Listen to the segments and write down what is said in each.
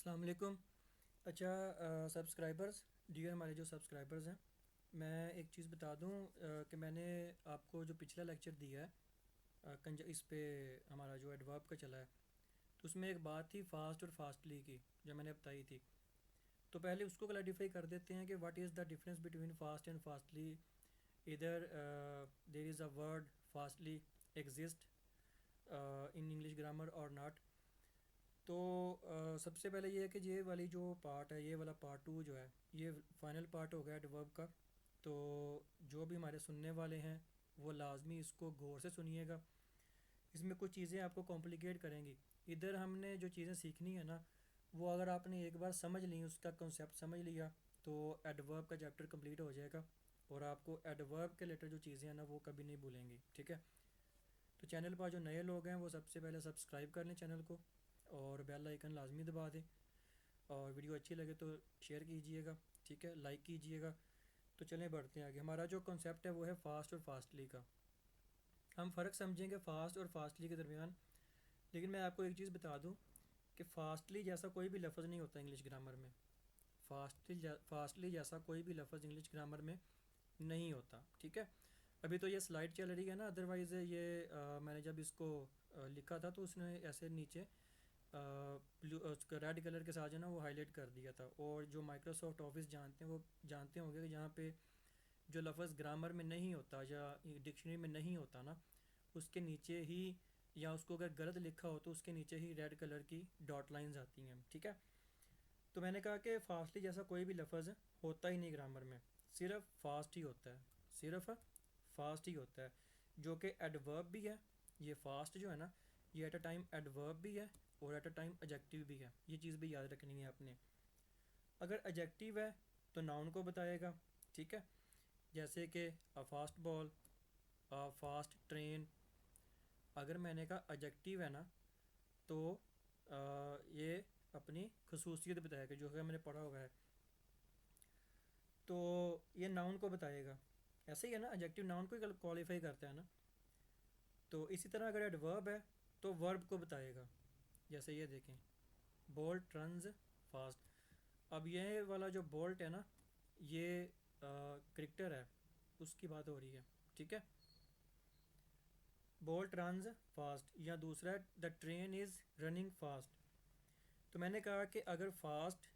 अस्सलाम वालेकुम। अच्छा सब्सक्राइबर्स, डियर हमारे जो सब्सक्राइबर्स हैं, मैं एक चीज़ बता दूं कि मैंने आपको जो पिछला लेक्चर दिया है इस पे हमारा जो एडवर्ब का चला है, तो उसमें एक बात थी फास्ट और फास्टली की जो मैंने बताई थी। तो पहले उसको क्लैरिफाई कर देते हैं कि what is the difference between fast and fastly. इधर there is a word fastly exist in English grammar और नॉट। तो सबसे पहले ये है कि ये वाली जो पार्ट है, ये वाला पार्ट टू जो है, ये फाइनल पार्ट हो गया एडवर्ब का। तो जो भी हमारे सुनने वाले हैं वो लाजमी इसको गौर से सुनिएगा। इसमें कुछ चीज़ें आपको कॉम्प्लिकेट करेंगी। इधर हमने जो चीज़ें सीखनी है ना, वो अगर आपने एक बार समझ ली, उसका कॉन्सेप्ट समझ लिया, तो एडवर्ब का चैप्टर कंप्लीट हो जाएगा और आपको एडवर्ब के रिलेटेड जो चीज़ें हैं ना वो कभी नहीं भूलेंगी। ठीक है। तो चैनल पर जो नए लोग हैं वो सबसे पहले सब्सक्राइब कर लें चैनल को और बेल आइकन लाजमी दबा दें। और वीडियो अच्छी लगे तो शेयर कीजिएगा, ठीक है, लाइक कीजिएगा। तो चलें बढ़ते हैं आगे। हमारा जो कॉन्सेप्ट है वो है फास्ट और फास्टली का। हम फ़र्क समझेंगे फ़ास्ट और फास्टली के दरमियान। लेकिन मैं आपको एक चीज़ बता दूं कि फ़ास्टली जैसा कोई भी लफ्ज़ नहीं होता इंग्लिश ग्रामर में। फास्टली जैसा कोई भी लफ्ज़ इंग्लिश ग्रामर में नहीं होता। ठीक है। अभी तो ये स्लाइड चल रही है ना, अदरवाइज़ ये मैंने जब इसको लिखा था तो उसने ऐसे नीचे ब्लू उसका रेड कलर के साथ जो ना वो हाईलाइट कर दिया था। और जो माइक्रोसॉफ्ट ऑफिस जानते हैं वो जानते होंगे कि जहाँ पे जो लफ्ज़ ग्रामर में नहीं होता या डिक्शनरी में नहीं होता ना, उसके नीचे ही, या उसको अगर गलत लिखा हो तो उसके नीचे ही रेड कलर की डॉट लाइंस आती हैं। ठीक है। तो मैंने कहा कि फास्टली जैसा कोई भी लफ्ज़ होता ही नहीं ग्रामर में, सिर्फ फास्ट ही होता है, सिर्फ फास्ट ही होता है, जो कि एडवर्ब भी है। ये फास्ट जो है ना, ये एट अ टाइम एडवर्ब भी है और एट अ टाइम एडजेक्टिव भी है। ये चीज़ भी याद रखनी है आपने। अगर एडजेक्टिव है तो नाउन को बताएगा। ठीक है। जैसे कि a fast ball, a fast train. अगर मैंने कहा एडजेक्टिव है ना, तो ये अपनी खसूसियत बताएगा जो है मैंने पढ़ा हुआ है। तो ये नाउन को बताएगा। ऐसे ही है ना, एडजेक्टिव नाउन को ही क्वालिफाई करता है ना। तो इसी तरह अगर एडवर्ब है तो वर्ब को बताएगा। जैसे ये देखें, बोल्ट रन्स फास्ट। अब ये वाला जो बोल्ट है ना, ये क्रिकेटर है, उसकी बात हो रही है। ठीक है। बोल्ट रन्स फास्ट, या दूसरा है the train is running fast. तो मैंने कहा कि अगर फास्ट,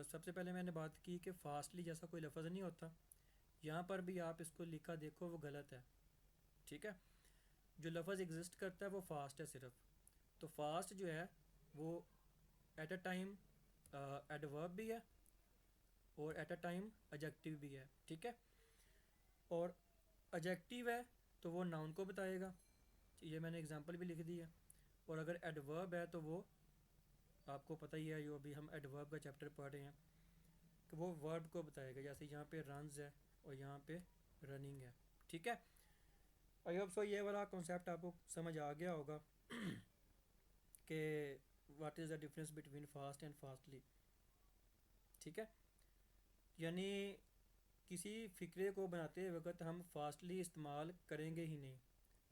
सबसे पहले मैंने बात की कि फास्टली जैसा कोई लफ्ज़ नहीं होता। यहाँ पर भी आप इसको लिखा देखो, वो गलत है। ठीक है। जो लफ्ज़ एग्जिस्ट करता है वो फास्ट है सिर्फ। तो फास्ट जो है वो एट अ टाइम एडवर्ब भी है और एट अ टाइम एडजेक्टिव भी है। ठीक है। और एडजेक्टिव है तो वो नाउन को बताएगा, ये मैंने एग्जांपल भी लिख दी है। और अगर एडवर्ब है तो वो आपको पता ही है, जो अभी हम एडवर्ब का चैप्टर पढ़ रहे हैं, कि वो वर्ब को बताएगा। जैसे यहाँ पे रन्स है और यहाँ पे रनिंग है। ठीक है। आई होप सो ये वाला कॉन्सेप्ट आपको समझ आ गया होगा कि what is the difference between fast and fastly. ठीक है। यानी किसी फ़िक्रे को बनाते वक्त हम फास्टली इस्तेमाल करेंगे ही नहीं।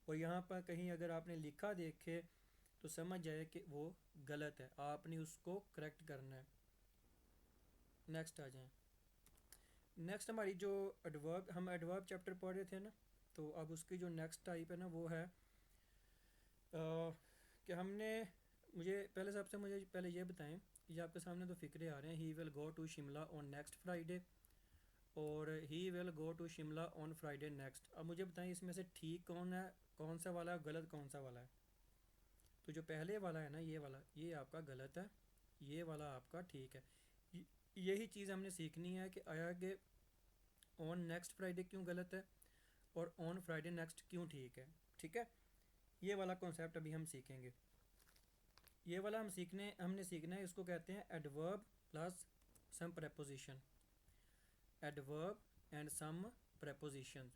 और यहाँ पर कहीं अगर आपने लिखा देखे तो समझ जाए कि वो गलत है, आपने उसको करेक्ट करना है। नेक्स्ट आ जाएं। नेक्स्ट हमारी जो एडवर्ब, हम एडवर्ब चैप्टर पढ़ रहे थे ना, तो अब उसकी जो नेक्स्ट टाइप है ना वो है कि हमने, मुझे पहले ये बताएं कि आपके सामने तो फ़िक्रे आ रहे हैं। He will go to Shimla on next Friday और he will go to Shimla on Friday next. अब मुझे बताएं इसमें से ठीक कौन है, कौन सा वाला है, गलत कौन सा वाला है। तो जो पहले वाला है ना, ये वाला, ये आपका गलत है, ये वाला आपका ठीक है। यही चीज़ हमने सीखनी है कि आगे ऑन नेक्स्ट फ्राइडे क्यों गलत है और ऑन फ्राइडे नेक्स्ट क्यों ठीक है। ठीक है। ये वाला कॉन्सेप्ट अभी हम सीखेंगे। ये वाला हमने सीखना है, इसको कहते हैं adverb plus some preposition. Adverb and some preposition,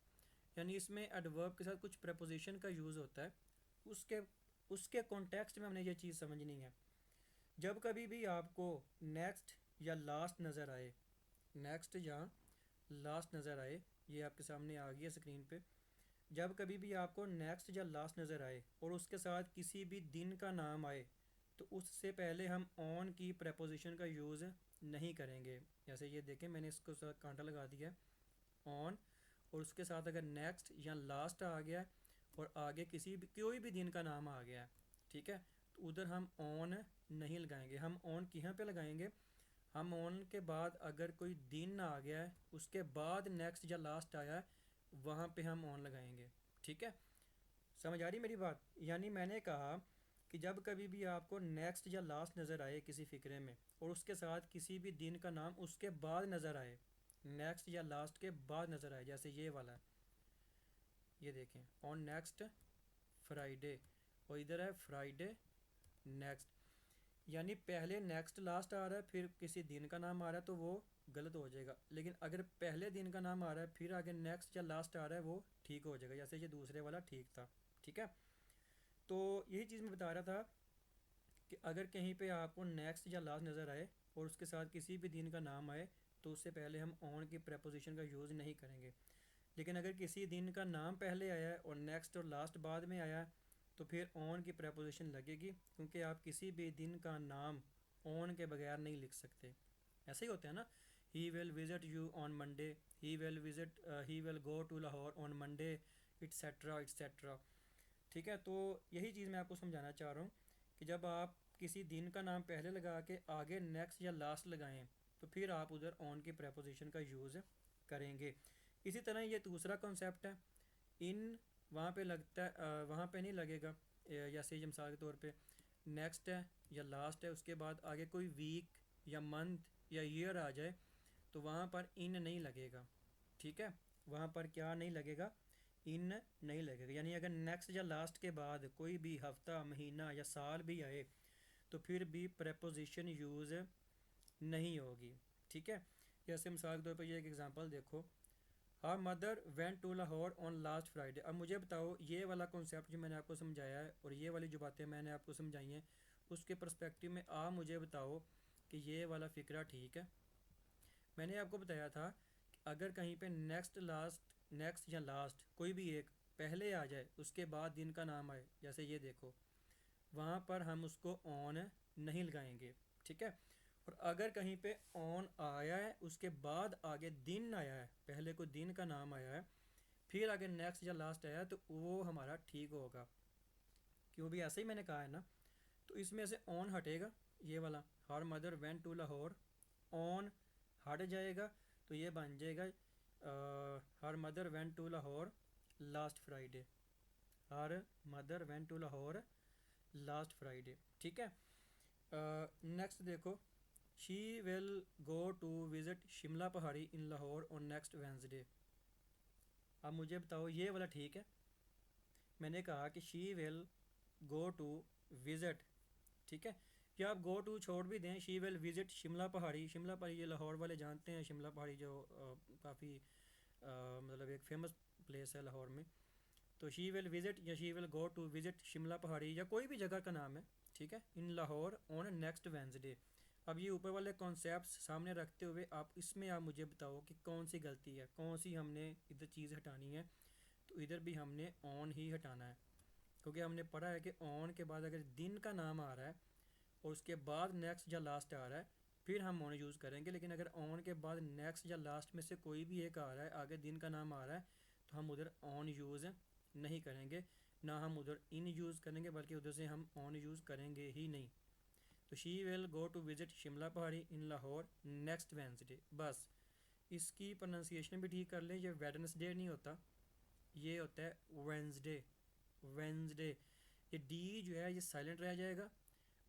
यानी इसमें एडवर्ब के साथ कुछ प्रेपोजिशन का यूज़ होता है। उसके उसके कॉन्टेक्स्ट में हमने ये चीज़ समझनी है। जब कभी भी आपको नेक्स्ट या लास्ट नज़र आए, नेक्स्ट या लास्ट नज़र आए, ये आपके सामने आ गई है स्क्रीन पे। जब कभी भी आपको नेक्स्ट या लास्ट नज़र आए और उसके साथ किसी भी दिन का नाम आए, तो उससे पहले हम ऑन की प्रपोजिशन का यूज़ नहीं करेंगे। जैसे ये देखें, मैंने इसको साथ कांटा लगा दिया ऑन, और उसके साथ अगर नेक्स्ट या लास्ट आ गया और आगे किसी भी कोई भी दिन का नाम आ गया है, ठीक है, तो उधर हम ऑन नहीं लगाएंगे। हम ऑन कहाँ पे लगाएंगे? हम ऑन के बाद अगर कोई दिन आ गया है, उसके बाद नेक्स्ट या लास्ट आया है, वहाँ पे हम ऑन लगाएंगे। ठीक है, समझ आ रही मेरी बात? यानी मैंने कहा कि जब कभी भी आपको नेक्स्ट या लास्ट नज़र आए किसी फ़िक्रे में, और उसके साथ किसी भी दिन का नाम उसके बाद नज़र आए, नेक्स्ट या लास्ट के बाद नज़र आए, जैसे ये वाला है, ये देखें, ऑन नेक्स्ट फ्राइडे, और इधर है फ्राइडे नेक्स्ट, यानी पहले नेक्स्ट लास्ट आ रहा है फिर किसी दिन का नाम आ रहा है तो वो गलत हो जाएगा। लेकिन अगर पहले दिन का नाम आ रहा है फिर आगे नेक्स्ट या लास्ट आ रहा है, वो ठीक हो जाएगा, जैसे ये दूसरे वाला ठीक था। ठीक है, तो यही चीज़ मैं बता रहा था कि अगर कहीं पे आपको नेक्स्ट या लास्ट नज़र आए और उसके साथ किसी भी दिन का नाम आए, तो उससे पहले हम ऑन की प्रपोजिशन का यूज़ नहीं करेंगे। लेकिन अगर किसी दिन का नाम पहले आया है और नेक्स्ट और लास्ट बाद में आया है, तो फिर ऑन की प्रपोजिशन लगेगी, क्योंकि आप किसी भी दिन का नाम ऑन के बगैर नहीं लिख सकते। ऐसे ही होता है ना, he will visit you on Monday, he will go to Lahore on Monday, etcetera etcetera. ठीक है, तो यही चीज़ मैं आपको समझाना चाह रहा हूँ कि जब आप किसी दिन का नाम पहले लगा के आगे नेक्स्ट या लास्ट लगाएं, तो फिर आप उधर ऑन की प्रपोजिशन का यूज़ करेंगे। इसी तरह ये दूसरा कॉन्सेप्ट है, इन वहाँ पे लगता है, वहाँ पे नहीं लगेगा। जैसे ये मिसाल के तौर पे नेक्स्ट है या लास्ट है, उसके बाद आगे कोई वीक या मंथ या ईयर आ जाए, तो वहाँ पर इन नहीं लगेगा। ठीक है, वहाँ पर क्या नहीं लगेगा? इन नहीं लगेगा। यानी अगर नेक्स्ट या लास्ट के बाद कोई भी हफ्ता, महीना या साल भी आए, तो फिर भी प्रपोजिशन यूज़ नहीं होगी। ठीक है, जैसे मिसाल के तौर पर ये एक एग्जांपल देखो, हाँ mother went to Lahore on last Friday. अब मुझे बताओ, ये वाला कॉन्सेप्ट जो मैंने आपको समझाया है और ये वाली जो बातें मैंने आपको समझाई हैं, उसके पर्सपेक्टिव में आप मुझे बताओ कि ये वाला फ़िक्रा ठीक है? मैंने आपको बताया था कि अगर कहीं पे नेक्स्ट या लास्ट कोई भी एक पहले आ जाए, उसके बाद दिन का नाम आए, जैसे ये देखो, वहाँ पर हम उसको ऑन नहीं लगाएंगे। ठीक है, और अगर कहीं पे ऑन आया है उसके बाद आगे दिन आया है, पहले कोई दिन का नाम आया है फिर आगे नेक्स्ट या लास्ट आया है, तो वो हमारा ठीक होगा। क्यों भी ऐसे ही मैंने कहा है ना, तो इसमें से ऑन हटेगा, ये वाला her mother went to Lahore, on हट जाएगा, तो ये बन जाएगा her mother went to Lahore last Friday, her mother went to Lahore last Friday. ठीक है, नेक्स्ट देखो, she will go to visit Shimla Pahari in Lahore on next Wednesday. अब मुझे बताओ, ये वाला ठीक है? मैंने कहा कि she will go to visit, ठीक है, या आप गो टू छोड़ भी दें, शी विल विज़िट शिमला पहाड़ी। शिमला पहाड़ी ये लाहौर वाले जानते हैं, शिमला पहाड़ी जो काफ़ी मतलब एक फेमस प्लेस है लाहौर में। तो शी विल विज़िट या she will go to visit Shimla Pahari, या कोई भी जगह का नाम है, ठीक है, इन लाहौर ऑन नेक्स्ट वेंसडे। अब ये ऊपर वाले कॉन्सेप्ट सामने रखते हुए आप इसमें आप मुझे बताओ कि कौन सी गलती है, कौन सी हमने इधर चीज़ हटानी है। तो इधर भी हमने ऑन ही हटाना है, क्योंकि हमने पढ़ा है कि ऑन के बाद अगर दिन का नाम आ रहा है और उसके बाद नेक्स्ट या लास्ट आ रहा है, फिर हम ऑन यूज़ करेंगे। लेकिन अगर ऑन के बाद नेक्स्ट या लास्ट में से कोई भी एक आ रहा है, आगे दिन का नाम आ रहा है, तो हम उधर ऑन यूज़ नहीं करेंगे, ना हम उधर इन यूज़ करेंगे, बल्कि उधर से हम ऑन यूज़ करेंगे ही नहीं। तो she will go to visit Shimla Pahari in Lahore next Wednesday, बस इसकी प्रोनाउंसिएशन भी ठीक कर लें, ये वेडनेसडे नहीं होता, ये होता है वेंसडे। वेंसडे, ये डी जो है ये साइलेंट रह जाएगा,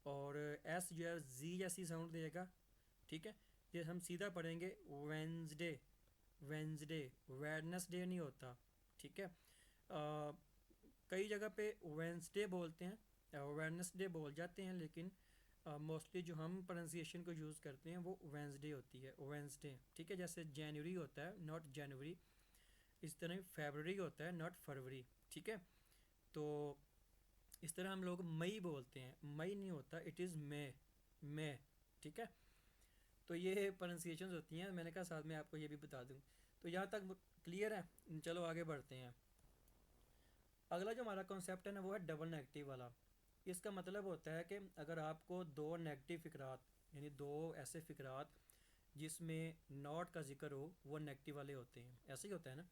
और एस जो है जी जैसी साउंड देगा। ठीक है, ये हम सीधा पढ़ेंगे वेंसडे, वेंसडे, वेडनेसडे नहीं होता। ठीक है, कई जगह पे वेंसडे बोलते हैं, वेडनेसडे बोल जाते हैं, लेकिन मोस्टली जो हम प्रोनाउंसिएशन को यूज़ करते हैं वो वेंसडे होती है, वेंसडे। ठीक है, जैसे जनवरी होता है नॉट जनवरी, इस तरह फेबररी होता है नॉट फरवरी। ठीक है, तो इस तरह हम लोग मई बोलते हैं, मई नहीं होता, इट इज़ मे। ठीक है, तो ये प्रोनाउंसिएशंस होती हैं, मैंने कहा साथ में आपको ये भी बता दूं। तो यहाँ तक क्लियर है? चलो आगे बढ़ते हैं। अगला जो हमारा कॉन्सेप्ट है ना, वो है डबल नेगेटिव वाला। इसका मतलब होता है कि अगर आपको दो नेगेटिव फ़िक्रात, यानी दो ऐसे फ़िक्रात जिसमें नॉट का ज़िक्र हो, वो नेगेटिव वाले होते हैं, ऐसे ही होता है ना।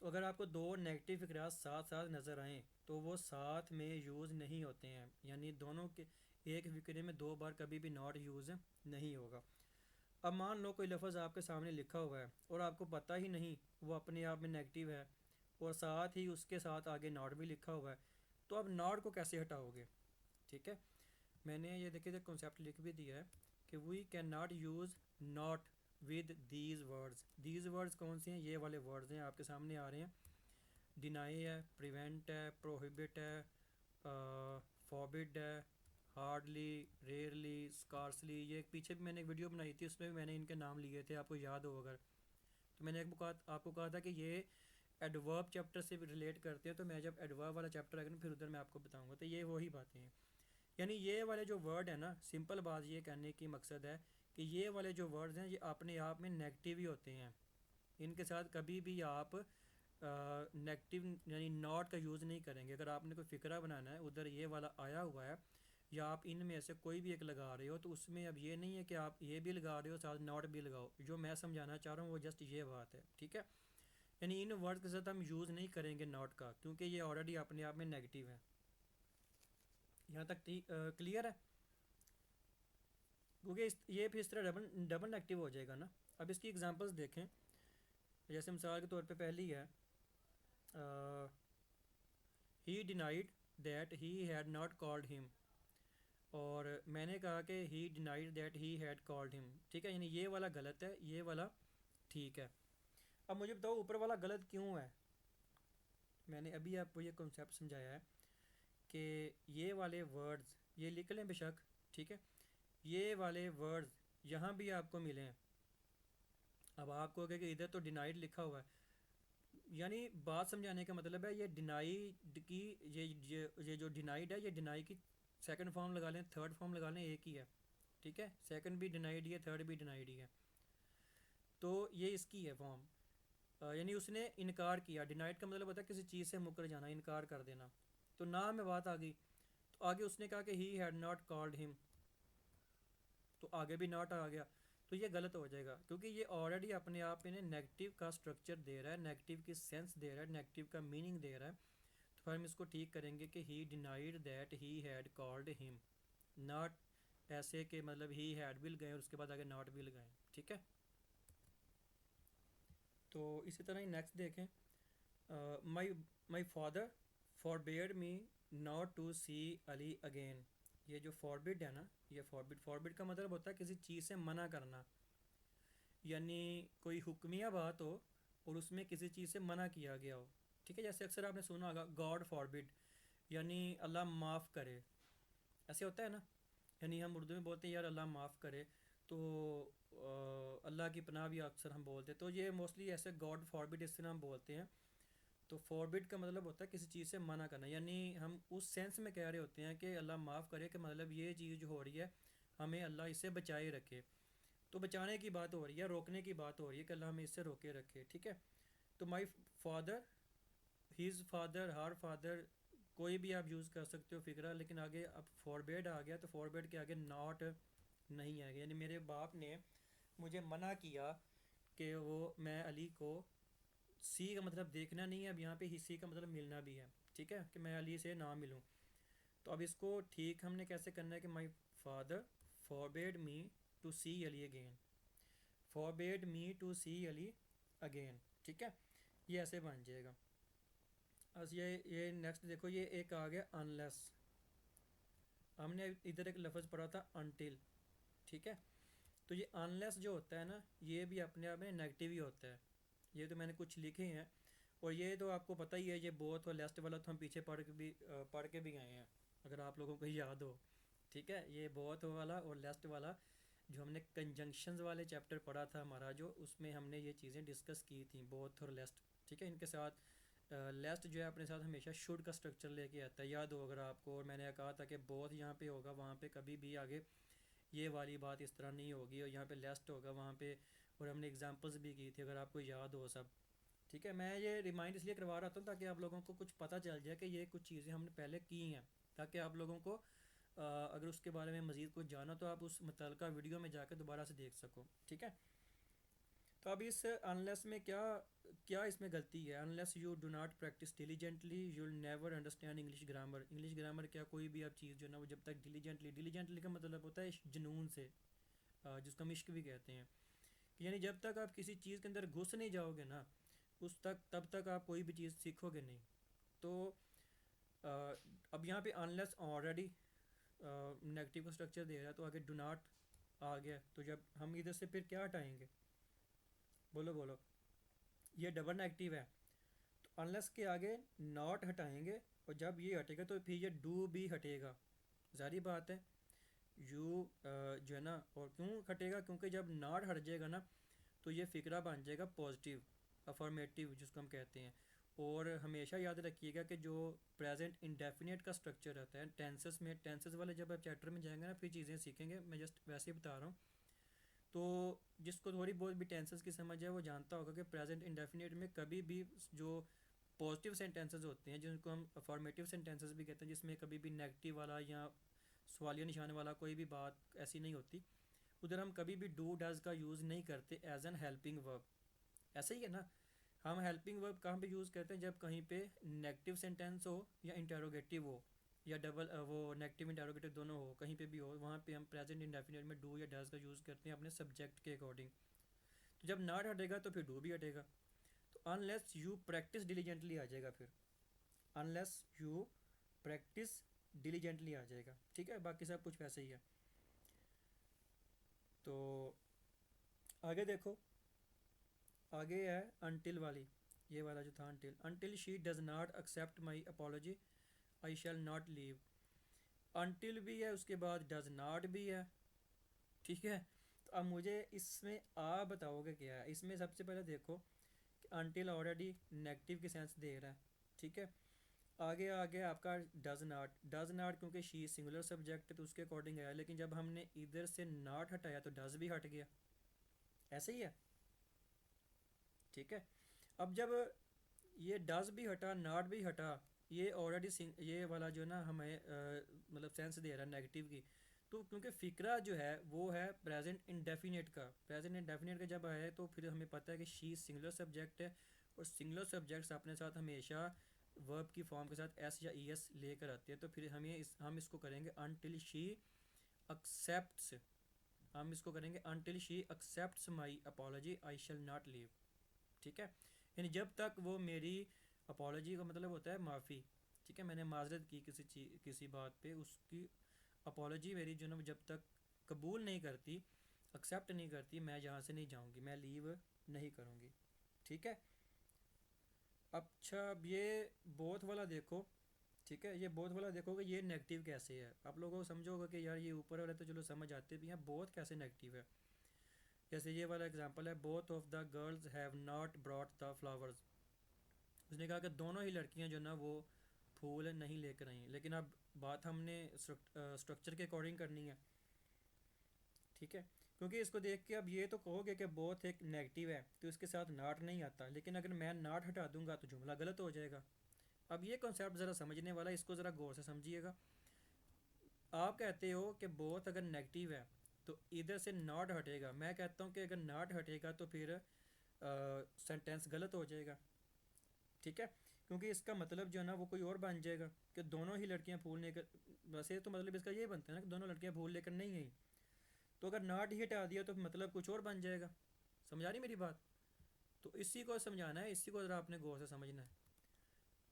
तो अगर आपको दो नेगेटिव फ़िक्रात साथ साथ नज़र आएँ तो वो साथ में यूज़ नहीं होते हैं, यानी दोनों के एक फ़िक्रे में दो बार कभी भी नॉट यूज़ नहीं होगा। अब मान लो कोई लफ्ज़ आपके सामने लिखा हुआ है और आपको पता ही नहीं वो अपने आप में नेगेटिव है, और साथ ही उसके साथ आगे नॉट भी लिखा हुआ है, तो अब नॉट को कैसे हटाओगे? ठीक है, मैंने ये देखिए कॉन्सेप्ट लिख भी दिया है कि we can not use not with these words कौन से हैं? ये वाले वर्ड्स हैं, आपके सामने आ रहे हैं। डिनाई है, प्रिवेंट है, प्रोहिबिट है, फॉरबिड है, हार्डली, रेयरली, स्कारसली। ये पीछे भी मैंने एक वीडियो बनाई थी, उसमें भी मैंने इनके नाम लिए थे, आपको याद हो अगर। तो मैंने एक आपको कहा था कि ये एडवर्ब चैप्टर से भी रिलेट करते हैं, तो मैं जब एडवर्ब वाला चैप्टर आएगा ना फिर उधर मैं आपको बताऊंगा। तो ये वही बातें हैं, यानी ये वाले जो वर्ड है ना, सिंपल बात ये कहने की मकसद है कि ये वाले जो वर्ड्स हैं ये अपने आप में नेगेटिव ही होते हैं। इनके साथ कभी भी आप नेगेटिव यानी नॉट का यूज़ नहीं करेंगे। अगर आपने कोई फ़िक्रा बनाना है, उधर ये वाला आया हुआ है, या आप इनमें से कोई भी एक लगा रहे हो, तो उसमें अब ये नहीं है कि आप ये भी लगा रहे हो साथ नॉट भी लगाओ। जो मैं समझाना चाह रहा हूँ वो जस्ट ये बात है, ठीक है। यानी इन वर्ड के साथ हम यूज़ नहीं करेंगे नॉट का, क्योंकि ये ऑलरेडी अपने आप में नेगेटिव है। यहाँ तक क्लियर है? क्योंकि ये फिर इस तरह डबल डबल नेगेटिव हो जाएगा ना। अब इसकी एग्जांपल्स देखें, जैसे मिसाल के तौर पे पहली है, ही denied that he had not called him, और मैंने कहा कि ही denied that he had called him. ठीक है, यानी ये वाला गलत है, ये वाला ठीक है। अब मुझे बताओ ऊपर वाला गलत क्यों है? मैंने अभी आपको ये कॉन्सेप्ट समझाया है कि ये वाले वर्ड्स ये लिख लें बेशक, ठीक है, ये वाले वर्ड्स यहाँ भी आपको मिले हैं। अब आप कहोगे कि इधर तो डिनाइड लिखा हुआ है, यानी बात समझाने का मतलब है ये डिनाइड की, ये जो डिनाइड है, ये डिनाई की सेकंड फॉर्म लगा लें, थर्ड फॉर्म लगा लें, एक ही है। ठीक है, सेकंड भी डिनाइड ही है, थर्ड भी डिनाइड ही है, तो ये इसकी है फॉर्म। यानी उसने इनकार किया। डिनाइड का मतलब होता है किसी चीज़ से मुकर जाना, इनकार कर देना। तो ना में बात आ गई, तो आगे उसने कहा कि he had not called him, तो आगे भी नॉट आ गया, तो ये गलत हो जाएगा, क्योंकि ये ऑलरेडी अपने आप में नेगेटिव का स्ट्रक्चर दे रहा है, नेगेटिव की सेंस दे रहा है, नेगेटिव का मीनिंग दे रहा है। तो फिर हम इसको ठीक करेंगे कि ही denied that he had called him, not ऐसे कि मतलब ही हैड भी लगाए और उसके बाद आगे नॉट भी लगाएं। ठीक है, तो इसी तरह ही नेक्स्ट देखें, my my father forbade me not to see Ali again. ये जो फॉरबिड है ना, ये फॉरबिड का मतलब होता है किसी चीज़ से मना करना, यानी कोई हुक्मिया बात हो और उसमें किसी चीज़ से मना किया गया हो। ठीक है, जैसे अक्सर आपने सुना होगा गॉड फॉरबिड, यानी अल्लाह माफ़ करे, ऐसे होता है ना। यानी हम उर्दू में बोलते हैं यार अल्लाह माफ़ करे, तो अल्लाह की पनाह भी अक्सर हम बोलते हैं, तो ये मोस्टली ऐसे गॉड फॉरबिड इस तरह हम बोलते हैं। तो फॉरबिड का मतलब होता है किसी चीज़ से मना करना, यानी हम उस सेंस में कह रहे होते हैं कि अल्लाह माफ़ करे, कि मतलब ये चीज़ जो हो रही है हमें अल्लाह इससे बचाए रखे। तो बचाने की बात हो रही है, रोकने की बात हो रही है कि अल्लाह हमें इससे रोके रखे। ठीक है, तो my father, his father, her father, कोई भी आप यूज़ कर सकते हो फिक्रा, लेकिन आगे अब फॉरबेड आ गया, तो फॉरबेड के आगे नॉट नहीं आएगा, यानी मेरे बाप ने मुझे मना किया कि वो मैं अली को, सी का मतलब देखना नहीं है, अब यहाँ पे ही सी का मतलब मिलना भी है। ठीक है, कि मैं अली से ना मिलूँ। तो अब इसको ठीक हमने कैसे करना है कि my father forbade me to see Ali again, forbade me to see Ali again. ठीक है, ये ऐसे बन जाएगा। बस ये नेक्स्ट देखो, ये एक आ गया अनलेस। हमने इधर एक लफ्ज़ पढ़ा था अनटिल। ठीक है, तो ये अनलेस जो होता है ना, ये भी अपने आप में नेगेटिव ही होता है। ये तो मैंने कुछ लिखे हैं, और ये तो आपको पता ही है, ये बोथ और लेस्ट वाला तो हम पीछे पढ़ के भी गए हैं, अगर आप लोगों को याद हो। ठीक है, ये बोथ वाला और लेस्ट वाला जो हमने कंजंक्शंस वाले चैप्टर पढ़ा था हमारा, जो उसमें हमने ये चीज़ें डिस्कस की थी, बोथ और लेस्ट। ठीक है, इनके साथ लेस्ट जो है अपने साथ हमेशा शुड का स्ट्रक्चर लेके आता है, याद हो अगर आपको। और मैंने कहा था कि बोथ यहाँ पे होगा, वहाँ पे कभी भी आगे ये वाली बात इस तरह नहीं होगी, और यहाँ पे लेस्ट होगा वहाँ पे। और हमने एग्जांपल्स भी की थी, अगर आपको याद हो सब। ठीक है, मैं ये रिमाइंड इसलिए करवा रहा था ताकि आप लोगों को कुछ पता चल जाए कि ये कुछ चीज़ें हमने पहले की हैं, ताकि आप लोगों को अगर उसके बारे में मज़ीद कुछ जाना तो आप उस मुतलका वीडियो में जाकर दोबारा से देख सको, ठीक है। तो अब इस अनलेस में क्या क्या इसमें गलती है? Unless you do not practice diligently you will never understand English grammar. English grammar क्या, कोई भी आप चीज़ जो है ना वो जब तक डिलीजेंटली का मतलब होता है जुनून से, जिसको हम इश्क भी कहते हैं, कि यानी जब तक आप किसी चीज़ के अंदर घुस नहीं जाओगे ना उस तक तब तक आप कोई भी चीज़ सीखोगे नहीं। तो अब यहाँ पे अनलेस ऑलरेडी नेगेटिव का स्ट्रक्चर दे रहा है, तो आगे डू नॉट आ गया, तो जब हम इधर से फिर क्या हटाएंगे? बोलो बोलो। ये डबल नेगेटिव है, तो अनलेस के आगे नॉट हटाएंगे, और जब ये हटेगा तो फिर ये डू भी हटेगा। जारी बात है। यू जो है ना, और क्यों हटेगा? क्योंकि जब नॉट हट जाएगा ना तो ये फ़िक्रा बन जाएगा पॉजिटिव, अफर्मेटिव जिसको हम कहते हैं। और हमेशा याद रखिएगा कि जो प्रेजेंट इंडेफिनिट का स्ट्रक्चर रहता है टेंसेस में, टेंसेस वाले जब आप चैप्टर में जाएंगे ना फिर चीज़ें सीखेंगे, मैं जस्ट वैसे ही बता रहा हूँ। तो जिसको थोड़ी बहुत भी टेंसेस की समझ है वो जानता होगा कि प्रेजेंट इंडेफिनिट में कभी भी जो पॉजिटिव सेंटेंसेस होते हैं जिनको हम अफॉर्मेटिव सेंटेंसेस भी कहते हैं, जिसमें कभी भी नेगेटिव वाला या सवालिया निशान वाला कोई भी बात ऐसी नहीं होती, उधर हम कभी भी डू डज का यूज़ नहीं करते एज एन हेल्पिंग वर्ब। ऐसा ही है ना, हम हेल्पिंग वर्ब कहाँ पे यूज़ करते हैं? जब कहीं पे नेगेटिव सेंटेंस हो या इंटेरोगेटिव हो या डबल वो नेगेटिव इंटेरोगेटिव दोनों हो, कहीं पे भी हो, वहाँ पे हम प्रेजेंट इंडेफिनिट में डू या डज का यूज़ करते हैं अपने सब्जेक्ट के अकॉर्डिंग। तो जब नॉट हटेगा तो फिर डू भी हटेगा। तो अनलेस यू प्रैक्टिस डिलीजेंटली आ जाएगा, फिर अनलेस यू प्रैक्टिस डिलीजेंटली आ जाएगा, ठीक है। बाकी सब कुछ वैसे ही है। तो आगे देखो, आगे है अनटिल वाली, ये वाला जो था until. Until she does not accept my apology I shall not leave. Until भी है, उसके बाद डज नॉट भी है, ठीक है। तो अब मुझे इसमें आ बताओगे क्या है? इसमें सबसे पहले देखो कि अनटिल ऑलरेडी नेगेटिव के सेंस दे रहा है, ठीक है। आगे आगे आपका डज नॉट क्योंकि शी सिंगुलर सब्जेक्ट है तो उसके अकॉर्डिंग है, लेकिन जब हमने इधर से नॉट हटाया तो डज भी हट गया, ऐसे ही है, ठीक है। अब जब ये डज भी हटा नॉट भी हटा, ये ऑलरेडी ये वाला जो है ना हमें मतलब सेंस दे रहा है नेगेटिव की, तो क्योंकि फ़िक्रा जो है वो है प्रेजेंट इंडेफिनिट का, प्रेजेंट इंडेफिनिट का जब है तो फिर हमें पता है कि शी सिंगुलर सब्जेक्ट है, और सिंगुलर सब्जेक्ट्स अपने साथ हमेशा वर्ब की फॉर्म के साथ एस या ई एस लेकर आते हैं। तो फिर हम इसको करेंगे अनटिल शी एक्सेप्ट्स, हम इसको करेंगे until she accepts my apology I shall not leave, ठीक है। यानी जब तक वो मेरी अपॉलोजी का मतलब होता है माफ़ी, ठीक है, मैंने माजरत की किसी चीज़ किसी बात पे, उसकी अपॉलोजी मेरी जो ना जब तक कबूल नहीं करती, एक्सेप्ट नहीं करती, मैं यहाँ से नहीं जाऊँगी, मैं लीव नहीं करूँगी, ठीक है। अच्छा अब ये बोथ वाला देखो, ठीक है, ये बोथ वाला देखोगे ये नेगेटिव कैसे है, आप लोगों को समझोगे कि यार ये ऊपर वाला तो चलो समझ आते भी हैं, बोथ कैसे नेगेटिव है। जैसे ये वाला एग्जांपल है, both of the girls have not brought the flowers. उसने कहा कि दोनों ही लड़कियां जो ना वो फूल नहीं लेकर आई, लेकिन अब बात हमने स्ट्रक्चर के अकॉर्डिंग करनी है, ठीक है। क्योंकि इसको देख के अब ये तो कहोगे कि बोथ एक नेगेटिव है तो इसके साथ नाट नहीं आता, लेकिन अगर मैं नाट हटा दूंगा तो जुमला गलत हो जाएगा। अब ये कॉन्सेप्ट ज़रा समझने वाला है, इसको ज़रा गौर से समझिएगा। आप कहते हो कि बोथ अगर नेगेटिव है तो इधर से नॉट हटेगा, मैं कहता हूँ कि अगर नॉट हटेगा तो फिर सेंटेंस गलत हो जाएगा, ठीक है। क्योंकि इसका मतलब जो है ना वो कोई और बन जाएगा कि दोनों ही लड़कियां फूल लेकर, वैसे तो मतलब इसका ये बनता है ना कि दोनों लड़कियां फूल लेकर नहीं आई, तो अगर नॉट ही हटा दिया तो मतलब कुछ और बन जाएगा। समझ आ रही मेरी बात? तो इसी को समझाना है, इसी को ज़रा आपने गौर से समझना है,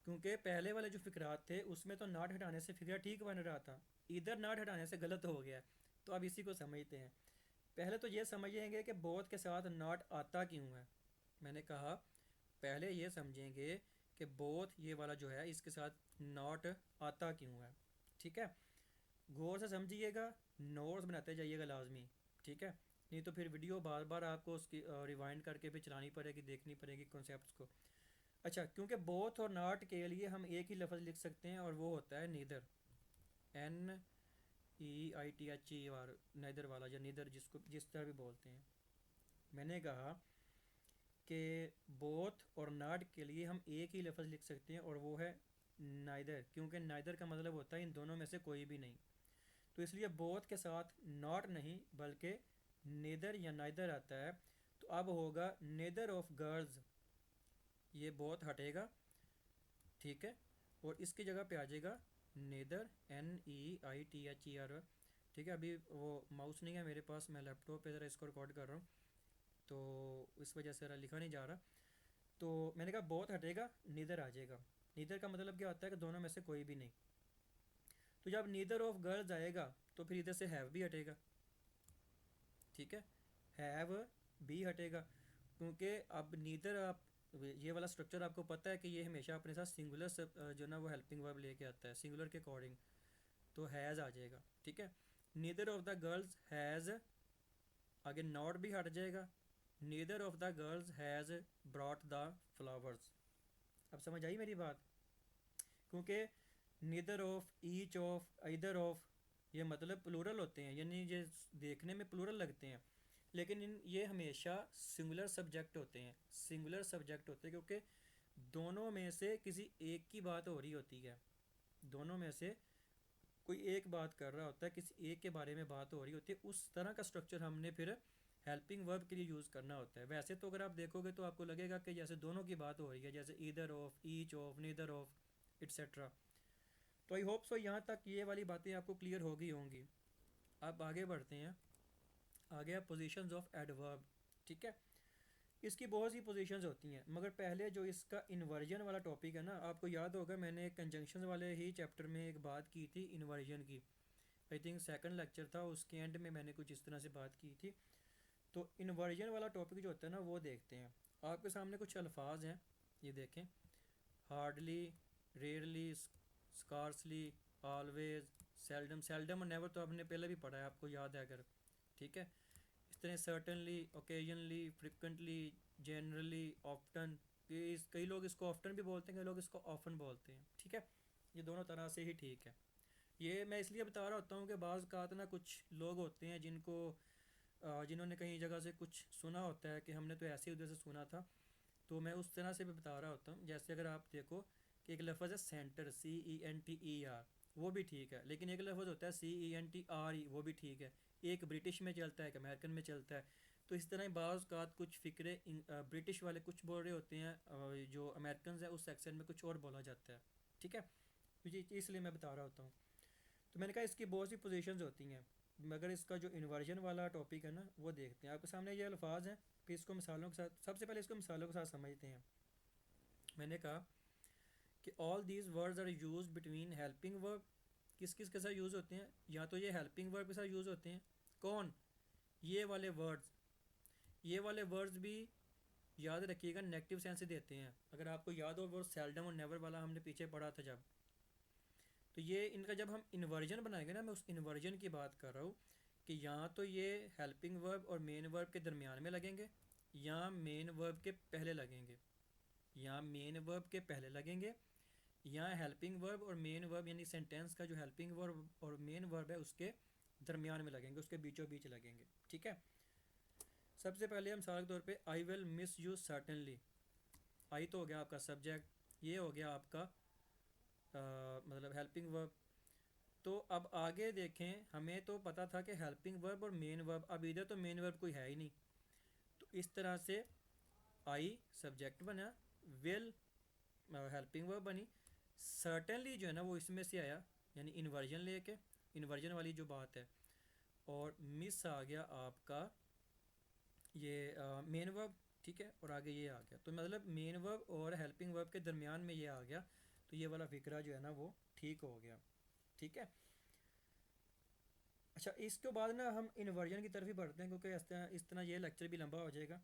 क्योंकि पहले वाले जो फिक्रात थे उसमें तो नाट हटाने से फिक्रा ठीक बन रहा था, इधर नाट हटाने से गलत हो गया। तो अब इसी को समझते हैं। पहले तो ये समझेंगे कि बोथ के साथ नॉट आता क्यों है। मैंने कहा पहले ये समझेंगे कि बोथ ये वाला जो है इसके साथ नॉट आता क्यों है, ठीक है। गौर से समझिएगा, नोट्स बनाते जाइएगा लाजमी, ठीक है। नहीं तो फिर वीडियो बार बार आपको उसकी रिवाइंड करके फिर चलानी पड़ेगी, देखनी पड़ेगी कॉन्सेप्ट्स को। अच्छा, क्योंकि बोथ और नॉट के लिए हम एक ही लफ्ज़ लिख सकते हैं और वो होता है neither, N E I T H E R, neither वाला या नीदर जिसको जिस तरह भी बोलते हैं। मैंने कहा कि बोथ और नॉट के लिए हम एक ही लफ्ज़ लिख सकते हैं और वो है नाइदर, क्योंकि नाइदर का मतलब होता है इन दोनों में से कोई भी नहीं। तो इसलिए बोथ के साथ नॉट नहीं बल्कि नेदर या नाइदर आता है। तो अब होगा नेदर ऑफ गर्ल्स, ये बोथ हटेगा, ठीक है। और इसकी जगह पे आ जाएगा नेदर, NEITHER। ठीक है, अभी वो माउस नहीं है मेरे पास, मैं लैपटॉप पे ज़रा इसको रिकॉर्ड कर रहा हूँ, तो इस वजह से ज़रा लिखा नहीं जा रहा। तो मैंने कहा बहुत हटेगा, नीदर आ जाएगा। नीदर का मतलब क्या होता है कि दोनों में से कोई भी नहीं। तो जब नीदर ऑफ गर्ल्स आएगा तो फिर इधर से हैव भी हटेगा, ठीक है, हैव भी हटेगा, क्योंकि अब नीदर आप ये वाला स्ट्रक्चर आपको पता है कि ये हमेशा अपने साथ सिंगुलर से जो ना वो हेल्पिंग वर्ब लेके आता है सिंगुलर के अकॉर्डिंग। तो हैज़ आ जाएगा, ठीक है। Neither of the girls has, आगे नॉट भी हट जाएगा। Neither of the girls has brought the flowers. अब समझ आई मेरी बात? क्योंकि नीदर ऑफ, ईच ऑफ, इधर ऑफ, ये मतलब प्लूरल होते हैं, यानी ये देखने में प्लूरल लगते हैं, लेकिन ये हमेशा सिंगुलर सब्जेक्ट होते हैं। सिंगुलर सब्जेक्ट होते हैं क्योंकि दोनों में से किसी एक की बात हो रही होती है। दोनों में से कोई एक बात कर रहा होता है, किसी एक के बारे में बात हो रही होती है, उस तरह का स्ट्रक्चर हमने फिर हेल्पिंग वर्ब के लिए यूज़ करना होता है। वैसे तो अगर आप देखोगे तो आपको लगेगा कि जैसे दोनों की बात हो रही है, जैसे either of, each of, neither of etcetera. तो आई होप सो यहाँ तक ये वाली बातें आपको क्लियर हो गई होंगी। अब आगे बढ़ते हैं। आगे है पोजीशंस ऑफ एडवर्ब, ठीक है। इसकी बहुत सी पोजीशंस होती हैं, मगर पहले जो इसका इन्वर्जन वाला टॉपिक है ना, आपको याद होगा मैंने कंजंक्शन वाले ही चैप्टर में एक बात की थी इन्वर्जन की। आई थिंक सेकंड लेक्चर था, उसके एंड में मैंने कुछ इस तरह से बात की थी। तो इन्वर्जन वाला टॉपिक जो होता है ना वो देखते हैं। आपके सामने कुछ अल्फाज हैं, ये देखें। Hardly, rarely, scarcely, always, seldom. Seldom और नेवर तो आपने पहले भी पढ़ा है, आपको याद है अगर, ठीक है। इस तरह certainly, occasionally, frequently, generally, often. कई लोग इसको ऑफ्टन भी बोलते हैं, कई लोग इसको ऑफन बोलते हैं, ठीक है। ये दोनों तरह से ही ठीक है। ये मैं इसलिए बता रहा होता हूँ कि बाज़ का ना कुछ लोग होते हैं जिनको जिन्होंने कहीं जगह से कुछ सुना होता है कि हमने तो ऐसे ही उधर से सुना था, तो मैं उस तरह से भी बता रहा होता हूँ। जैसे अगर आप देखो कि एक लफ्ज़ है सेंटर, CENTER, वो भी ठीक है, लेकिन एक लफ्ज़ होता है CENTRE, वो भी ठीक है। एक ब्रिटिश में चलता है, एक अमेरिकन में चलता है। तो इस तरह बाज़ का कुछ फ़िक्रे ब्रिटिश वाले कुछ बोल रहे होते हैं, जो अमेरिकन है उस सेक्शन में कुछ और बोला जाता है, ठीक है। तो ये इसलिए मैं बता रहा होता हूँ। तो मैंने कहा इसकी बहुत सी पोजीशंस होती हैं, मगर इसका जो इन्वर्जन वाला टॉपिक है ना वो देखते हैं। आपके सामने ये अल्फाज हैं, फिर इसको मिसालों के साथ, सबसे पहले इसको मिसालों के साथ समझते हैं। मैंने कहा कि all these words are use between helping verb. किस किस के साथ यूज़ होते हैं? या तो ये हेल्पिंग वर्ब के साथ यूज़ होते हैं। कौन? ये वाले वर्ड्स। ये वाले वर्ड्स भी याद रखिएगा नेगेटिव सेंस से देते हैं। अगर आपको याद हो वो सेल्डम और नेवर वाला हमने पीछे पढ़ा था जब, तो ये इनका जब हम इन्वर्जन बनाएंगे ना, मैं उस इन्वर्जन की बात कर रहा हूँ कि यहाँ तो ये हेल्पिंग वर्ब और मेन वर्ब के दरमियान में लगेंगे, या मेन वर्ब के पहले लगेंगे, या मेन वर्ब के पहले लगेंगे, या हेल्पिंग वर्ब और मेन वर्ब यानी सेंटेंस का जो हेल्पिंग वर्ब और मेन वर्ब है उसके दरमियान में लगेंगे, उसके बीचों बीच लगेंगे, ठीक है। सबसे पहले हम मिसाल के तौर पे I will miss you certainly. I तो हो गया आपका सब्जेक्ट, ये हो गया आपका मतलब हेल्पिंग वर्ब। तो अब आगे देखें, हमें तो पता था कि हेल्पिंग वर्ब और मेन वर्ब, अब इधर तो मेन वर्ब कोई है ही नहीं, तो इस तरह से आई सब्जेक्ट बना, विल हेल्पिंग वर्ब बनी, सर्टेनली जो है ना वो इसमें से आया, यानी इन्वर्जन लेके, इन्वर्जन वाली जो बात है, और मिस आ गया आपका ये मेन वर्ब, ठीक है, और आगे ये आ गया। तो मतलब मेन वर्ब और हेल्पिंग वर्ब के दरमियान में ये आ गया, तो ये वाला फिक्रा जो है ना वो ठीक हो गया, ठीक है। अच्छा, इसके बाद ना हम इन्वर्जन की तरफ ही बढ़ते हैं, क्योंकि इस तरह ये लेक्चर भी लंबा हो जाएगा।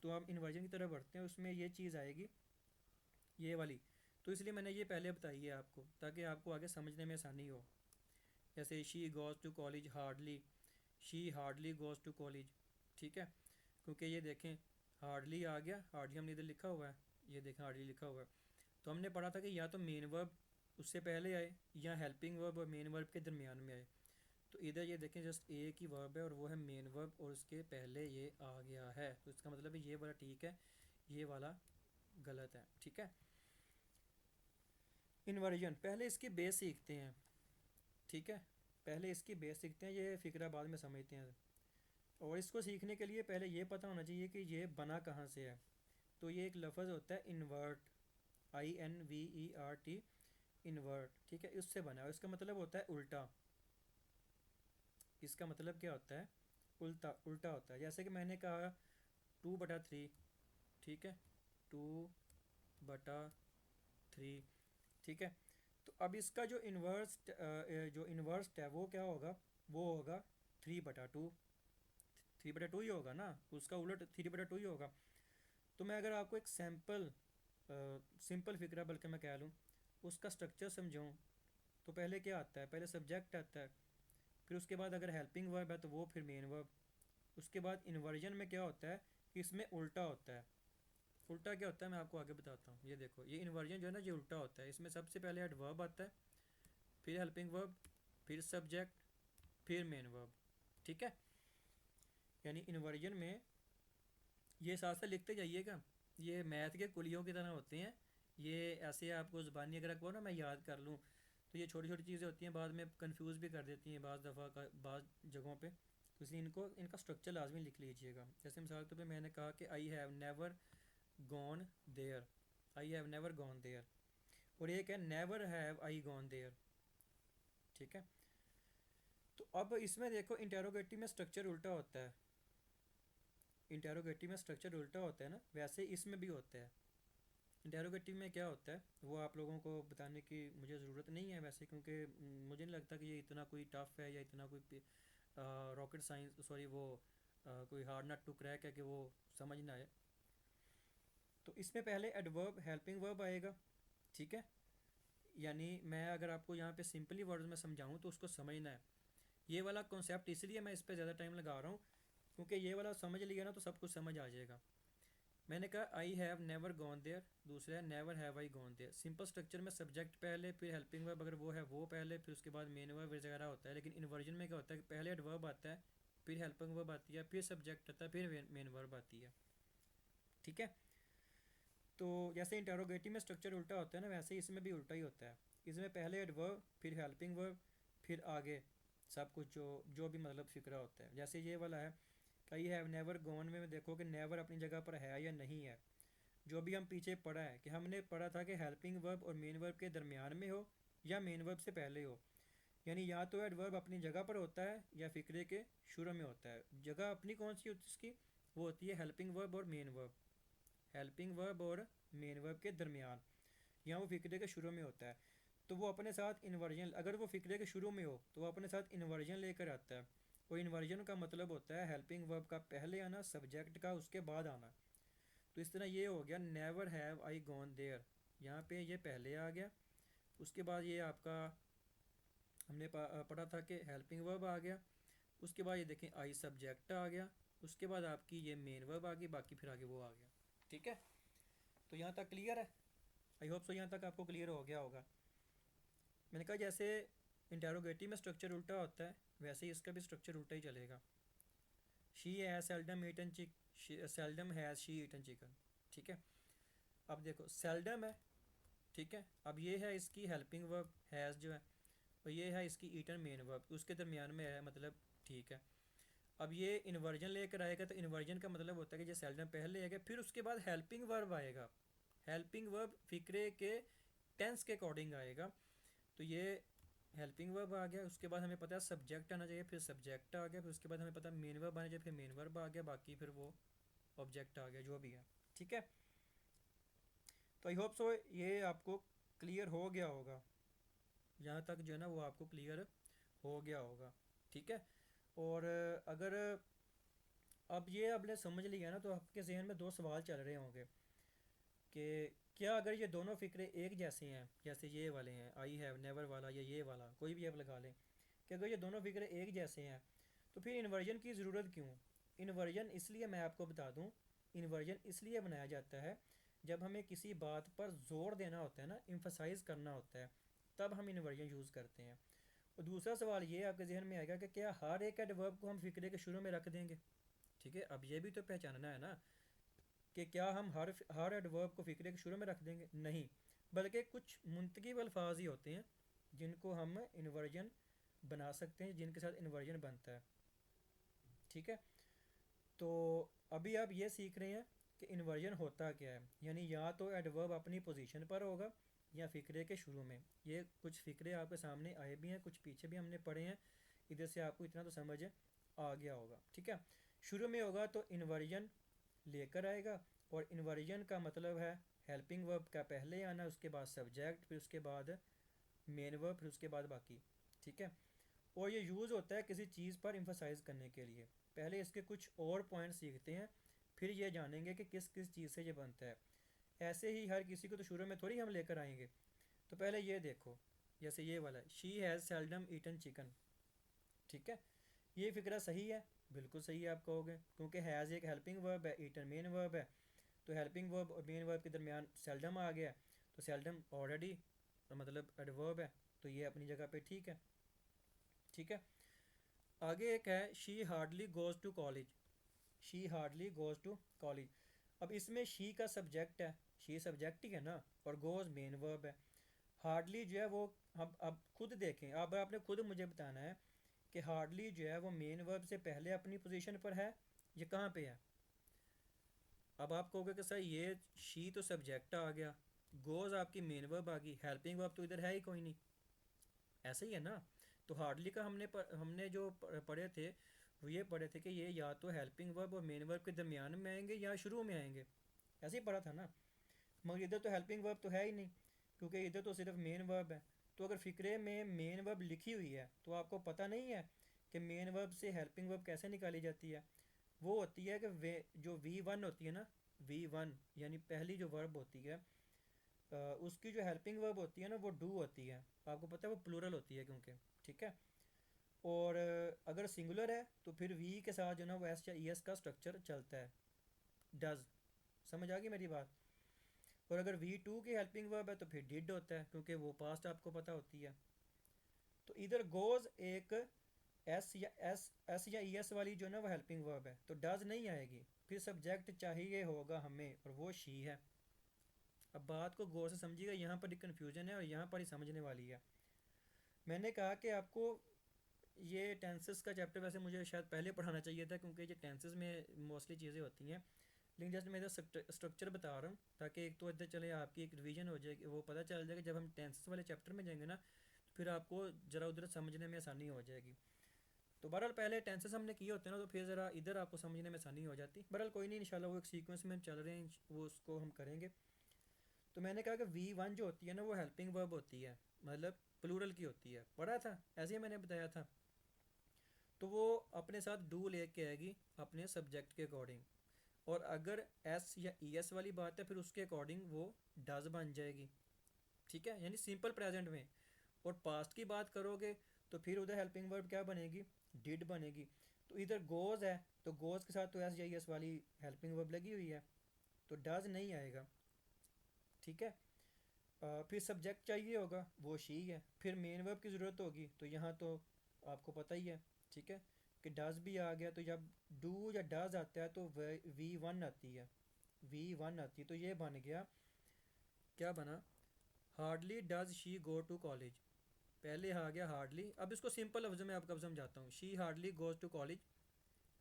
तो हम इन्वर्जन की तरफ बढ़ते हैं, उसमें ये चीज़ आएगी, ये वाली। तो इसलिए मैंने ये पहले बताई है आपको, ताकि आपको आगे समझने में आसानी हो। जैसे she goes to college hardly, she hardly goes to college, ठीक है। क्योंकि ये देखें हार्डली आ गया, हार्डली हमने इधर लिखा हुआ है, ये देखें हार्डली लिखा हुआ है। तो हमने पढ़ा था कि या तो मेन वर्ब उससे पहले आए, या हेल्पिंग वर्ब और मेन वर्ब के दरमियान में आए। तो इधर ये देखें जस्ट एक ही वर्ब है और वो है मेन वर्ब, और उसके पहले ये आ गया है, तो इसका मतलब है ये वाला ठीक है, ये वाला गलत है, ठीक है। इन्वर्जन पहले इसकी बेस सीखते हैं, ठीक है। पहले इसकी बेस सीखते हैं, ये फ़िक्रा बाद में समझते हैं। और इसको सीखने के लिए पहले ये पता होना चाहिए कि ये बना कहाँ से है। तो ये एक लफ्ज़ होता है इन्वर्ट, INVERT, इन्वर्ट, ठीक है, इससे बना है। इसका मतलब होता है उल्टा। इसका मतलब क्या होता है? उल्टा, उल्टा होता है। जैसे कि मैंने कहा 2/3, ठीक है, 2/3, ठीक है। तो अब इसका जो इन्वर्स है वो क्या होगा? वो होगा 3/2। 3/2 ही होगा ना, उसका उलट 3/2 ही होगा। तो मैं अगर आपको एक सिंपल फिक्रा बल्कि मैं कह लूँ उसका स्ट्रक्चर समझाऊँ, तो पहले क्या आता है? पहले सब्जेक्ट आता है, फिर उसके बाद अगर हेल्पिंग वर्ब है तो वो, फिर मेन वर्ब। उसके बाद इन्वर्जन में क्या होता है कि इसमें उल्टा होता है। उल्टा क्या होता है मैं आपको आगे बताता हूँ। ये देखो, ये इन्वर्जन जो है ना, ये उल्टा होता है। इसमें सबसे पहले एडवर्ब आता है, फिर हेल्पिंग वर्ब, फिर सब्जेक्ट, फिर मेन वर्ब, ठीक है। यानी इन्वर्जन में ये साथ साथ लिखते जाइएगा, ये मैथ के कुलियों की तरह होते हैं। ये ऐसे आपको ज़बानी अगर कहो ना मैं याद कर लूँ, तो ये छोटी छोटी चीज़ें होती हैं, बाद में कंफ्यूज भी कर देती हैं बाज़ दफ़ा का बाज़ जगहों पे। तो इसलिए इनको, इनका स्ट्रक्चर लाजमी लिख लीजिएगा। जैसे मिसाल के तौर पे मैंने कहा कि I have never gone there, I have never gone there. और एक है never have I gone there, ठीक है। तो अब इसमें देखो इंटेरोगेटिव में स्ट्रक्चर उल्टा होता है। इंटेरोगेटिव में स्ट्रक्चर उल्टा होता है ना, वैसे इसमें भी होता है। इंटेरोगेटिव में क्या होता है वो आप लोगों को बताने की मुझे ज़रूरत नहीं है वैसे, क्योंकि मुझे नहीं लगता कि ये इतना कोई टफ है या इतना कोई रॉकेट साइंस, सॉरी वो कोई हार्ड नट टू क्रैक है कि वो समझ ना आए। तो इसमें पहले एडवर्ब हेल्पिंग वर्ब आएगा, ठीक है। यानी मैं अगर आपको यहाँ पे सिंपली वर्ड्स में समझाऊँ तो उसको समझना है। ये वाला कॉन्सेप्ट इसलिए मैं इस पर ज़्यादा टाइम लगा रहा हूँ, क्योंकि ये वाला समझ लिया ना तो सब कुछ समझ आ जाएगा। मैंने कहा I have never gone there, दूसरा है never have I gone there. Simple structure में सब्जेक्ट पहले, फिर हेल्पिंग वर्ब अगर वो है वो पहले, फिर उसके बाद मेन वर्ब वगैरह होता है। लेकिन इन्वर्जन में क्या होता है कि पहले एडवर्ब आता है, फिर हेल्पिंग वर्ब आती है, फिर सब्जेक्ट आता है, फिर मेन वर्ब आती है, ठीक है। तो जैसे इंटेरोगेटिव में स्ट्रक्चर उल्टा होता है ना, वैसे ही इसमें भी उल्टा ही होता है। इसमें पहले एडवर्ब, फिर हेल्पिंग वर्ब, फिर आगे सब कुछ जो जो भी मतलब फिक्रा होता है। जैसे ये वाला है, आई हैव नेवर गॉन में देखो कि नेवर अपनी जगह पर है या नहीं है। जो भी हम पीछे पढ़ा है कि हमने पढ़ा था कि हेल्पिंग वर्ब और मेन वर्ब के दरमियान में हो या मेन वर्ब से पहले हो। यानी या तो एडवर्ब अपनी जगह पर होता है या फिक्रे के शुरू में होता है। जगह अपनी कौन सी होती है इसकी? वो होती है हेल्पिंग वर्ब और मेन वर्ब। हेल्पिंग वर्ब और मेन वर्ब के दरमियान, या वो फिक्रे के शुरू में होता है। तो वो अपने साथ इन्वर्जन, अगर वो फिक्रे के शुरू में हो तो वो अपने साथ इन्वर्जन लेकर आता है। और इन्वर्जन का मतलब होता है हेल्पिंग वर्ब का पहले आना, सब्जेक्ट का उसके बाद आना। तो इस तरह ये हो गया never have I gone there, यहाँ पे ये पहले आ गया। उसके बाद ये आपका हमने पढ़ा था कि हेल्पिंग वर्ब आ गया। उसके बाद ये देखें आई सब्जेक्ट आ गया। उसके बाद आपकी ये मेन वर्ब आ गई, बाकी फिर आगे वो आ गया, ठीक है। तो यहाँ तक क्लियर है? आई होप सो यहाँ तक आपको क्लियर हो गया होगा। मैंने कहा जैसे इंटेरोगेटिव में स्ट्रक्चर उल्टा होता है, वैसे ही इसका भी स्ट्रक्चर उल्टा ही चलेगा। She has seldom eaten chick, seldom has she eaten chicken, ठीक है। अब देखो सेल्डम है, ठीक है। अब ये है इसकी हेल्पिंग वर्ब हैज़ जो है, और ये है इसकी ईटन मेन वर्ब, उसके दरमियान में है, मतलब ठीक है। अब ये इन्वर्जन लेकर आएगा, तो इन्वर्जन का मतलब होता है कि जो सेल्डम पहले आएगा, फिर उसके बाद हेल्पिंग वर्ब आएगा। हेल्पिंग वर्ब फिक्रे के टेंस के अकॉर्डिंग आएगा। तो ये हेल्पिंग वर्ब आ गया। उसके बाद हमें पता है सब्जेक्ट आना चाहिए, फिर सब्जेक्ट आ गया। फिर उसके बाद हमें पता है मेन वर्ब आना चाहिए, फिर मेन वर्ब आ गया, बाकी फिर वो ऑब्जेक्ट आ गया जो भी है, ठीक है। तो आई होप सो ये आपको क्लियर हो गया होगा। यहाँ तक जो है ना वो आपको क्लियर हो गया होगा, ठीक है। और अगर अब ये आपने समझ लिया ना, तो आपके जहन में दो सवाल चल रहे होंगे कि क्या अगर ये दोनों फ़िक्रे एक जैसे हैं, जैसे ये वाले हैं आई हैव नेवर वाला या ये वाला कोई भी आप लगा लें, कि अगर ये दोनों फ़िक्रे एक जैसे हैं तो फिर इन्वर्जन की ज़रूरत क्यों? इन्वर्जन इसलिए, मैं आपको बता दूं, इन्वर्जन इसलिए बनाया जाता है जब हमें किसी बात पर ज़ोर देना होता है ना, इम्फसाइज़ करना होता है, तब हम इन्वर्जन यूज़ करते हैं। और दूसरा सवाल ये आपके जहन में आएगा कि क्या हर एक एडवर्ब को हम फ़िक्रे के शुरू में रख देंगे? ठीक है, अब ये भी तो पहचानना है ना कि क्या हम हर एडवर्ब को फ़िक्रे के शुरू में रख देंगे? नहीं। बल्कि कुछ मुंतखब अल्फाज ही होते हैं जिनको हम इन्वर्जन बना सकते हैं, जिनके साथ इन्वर्जन बनता है। ठीक है, तो अभी आप ये सीख रहे हैं कि इन्वर्जन होता क्या है। यानी या तो एडवर्ब अपनी पोजीशन पर होगा या फ़िक्रे के शुरू में। ये कुछ फ़िक्रे आपके सामने आए भी हैं, कुछ पीछे भी हमने पढ़े हैं, इधर से आपको इतना तो समझ आ गया होगा। ठीक है, शुरू में होगा तो इन्वर्जन लेकर आएगा, और इन्वर्जन का मतलब है हेल्पिंग वर्ब का पहले आना, उसके बाद सब्जेक्ट, फिर उसके बाद मेन वर्ब, फिर उसके बाद बाकी। ठीक है, और ये यूज़ होता है किसी चीज़ पर एम्फसाइज करने के लिए। पहले इसके कुछ और पॉइंट सीखते हैं, फिर ये जानेंगे कि किस किस चीज़ से ये बनता है। ऐसे ही हर किसी को तो शुरू में थोड़ी हम लेकर आएंगे। तो पहले ये देखो, जैसे ये वाला, she has seldom eaten chicken. ठीक है, ये फिक्रा सही है, बिल्कुल सही है आप कहोगे, क्योंकि हैज़ एक हेल्पिंग वर्ब है, ईटन मेन वर्ब है। तो हेल्पिंग वर्ब और मेन वर्ब के दरमियान सेल्डम आ गया, तो सेल्डम ऑलरेडी मतलब एडवर्ब है, तो ये अपनी जगह पे ठीक है। ठीक है, आगे एक है she hardly goes to college. She hardly goes to college. अब इसमें शी का सब्जेक्ट है, शी सब्जेक्ट ही है ना, और गोज़ मेन वर्ब है। हार्डली जो है वो, अब खुद देखें, अब आपने खुद मुझे बताना है कि हार्डली जो है वो मेन वर्ब से पहले अपनी पोजीशन पर है, ये कहाँ पे है। अब आप कहोगे कि सर ये शी तो सब्जेक्ट आ गया, गोज़ आपकी मेन वर्ब आ गई, हेल्पिंग वर्ब तो इधर है ही कोई नहीं। ऐसे ही है ना। तो हार्डली का हमने जो पढ़े थे, वो ये पढ़े थे कि ये या तो हेल्पिंग वर्ब और मेन वर्ब के दरमियान में आएंगे या शुरू में आएंगे। ऐसे ही पढ़ा था ना। मगर इधर तो हेल्पिंग वर्ब तो है ही नहीं, क्योंकि इधर तो सिर्फ मेन वर्ब है। तो अगर फ़िक्रे में मेन वर्ब लिखी हुई है तो आपको पता नहीं है कि मेन वर्ब से हेल्पिंग वर्ब कैसे निकाली जाती है। वो होती है कि वे जो V1 होती है ना, V1 यानी पहली जो वर्ब होती है, उसकी जो हेल्पिंग वर्ब होती है ना वो डू होती है। आपको पता है वो प्लूरल होती है क्योंकि। ठीक है, और अगर सिंगुलर है तो फिर वी के साथ जो ना वो एस या ई एस का स्ट्रक्चर चलता है, डज। समझ आ गई मेरी बात। और अगर V2 की हेल्पिंग वर्ब है तो फिर डिड होता है, क्योंकि वो पास्ट आपको पता होती है। तो इधर गोज एक एस या ई एस वाली जो ना वो हेल्पिंग वर्ब है, तो डज नहीं आएगी। फिर सब्जेक्ट चाहिए होगा हमें, और वो शी है। अब बात को गौर से समझिएगा, यहाँ पर ही कन्फ्यूजन है और यहाँ पर ही समझने वाली है। मैंने कहा कि आपको ये टेंसेस का चैप्टर वैसे मुझे शायद पहले पढ़ाना चाहिए था, क्योंकि ये टेंसेस में मोस्टली चीज़ें होती हैं। लेकिन जस्ट मैं इधर स्ट्रक्चर बता रहा हूँ, ताकि एक तो इधर चले आपकी एक रिवीजन हो जाएगी, वो पता चल जाएगा जब हम टेंसेस वाले चैप्टर में जाएंगे ना, तो फिर आपको ज़रा उधर समझने में आसानी हो जाएगी। तो बहरहाल पहले टेंसेस हमने किए होते हैं ना, तो फिर ज़रा इधर आपको समझने में आसानी हो जाती। बहरहाल कोई नहीं, इंशाल्लाह वो एक सीक्वेंस में चल रहे हैं, वो उसको हम करेंगे। तो मैंने कहा कि V1 जो होती है ना वो हेल्पिंग वर्ब होती है, मतलब प्लूरल की होती है, पढ़ा था ऐसे ही मैंने बताया था। तो वो अपने साथ डू लेके आएगी अपने सब्जेक्ट के अकॉर्डिंग, और अगर एस या ई एस वाली बात है फिर उसके अकॉर्डिंग वो डज बन जाएगी। ठीक है, यानी सिंपल प्रेजेंट में। और पास्ट की बात करोगे तो फिर उधर हेल्पिंग वर्ब क्या बनेगी, डिड बनेगी। तो इधर गोज है, तो गोज के साथ तो एस या ई एस वाली हेल्पिंग वर्ब लगी हुई है, तो डज नहीं आएगा। ठीक है, फिर सब्जेक्ट चाहिए होगा, वो शी है। फिर मेन वर्ब की ज़रूरत होगी, तो यहाँ तो आपको पता ही है। ठीक है, कि डज भी आ गया, तो जब डू या डज आता है तो V1 आती है, V1 आती है, तो ये बन गया, क्या बना, hardly does she go to college. पहले आ गया हार्डली। अब इसको सिंपल लफ्ज़ में आपको अब समझाता हूँ, she hardly goes to college.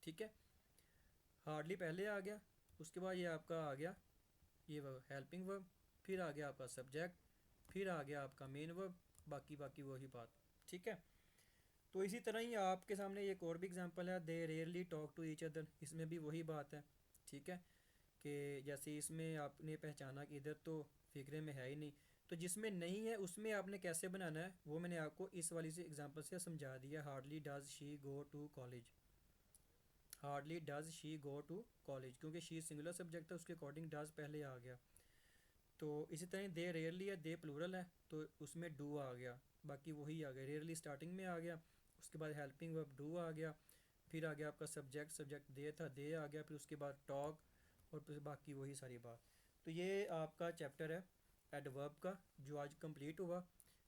ठीक है, हार्डली पहले आ गया, उसके बाद ये आपका आ गया ये हेल्पिंग वर्ब, फिर आ गया आपका सब्जेक्ट, फिर आ गया आपका मेन वर्ब, बाकी बाकी वही बात। ठीक है, तो इसी तरह ही आपके सामने एक और भी एग्जांपल है, they rarely talk to each other. इसमें भी वही बात है। ठीक है, कि जैसे इसमें आपने पहचाना कि इधर तो फिक्रे में है ही नहीं, तो जिसमें नहीं है उसमें आपने कैसे बनाना है वो मैंने आपको इस वाली से एग्जांपल से समझा दिया। Hardly does she go to college, hardly does she go to college, क्योंकि शी सिंगुलर सब्जेक्ट है, उसके अकॉर्डिंग डज पहले आ गया। तो इसी तरह दे रेयरली है, दे प्लूरल है, तो उसमें डू आ गया, बाकी वही आ गया। रेयरली स्टार्टिंग में आ गया, उसके बाद हेल्पिंग वर्ब डू आ गया, फिर आ गया आपका सब्जेक्ट, सब्जेक्ट दे था, दे आ गया, फिर उसके बाद टॉक, और फिर बाकी वही सारी बात। तो ये आपका चैप्टर है एडवर्ब का, जो आज कंप्लीट हुआ।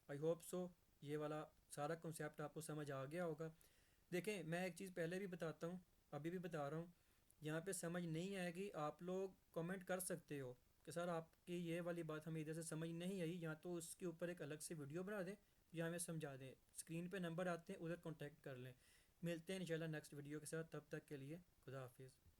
आई होप सो ये वाला सारा कॉन्सेप्ट आपको समझ आ गया होगा। देखें, मैं एक चीज़ पहले भी बताता हूँ, अभी भी बता रहा हूँ, यहाँ पे समझ नहीं आएगी आप लोग कमेंट कर सकते हो कि सर आपकी ये वाली बात हमें इधर से समझ नहीं आई, या तो उसके ऊपर एक अलग से वीडियो बना दें या हमें समझा दें। स्क्रीन पे नंबर आते हैं, उधर कांटेक्ट कर लें। मिलते हैं इंशाल्लाह नेक्स्ट वीडियो के साथ, तब तक के लिए खुदा हाफिज़।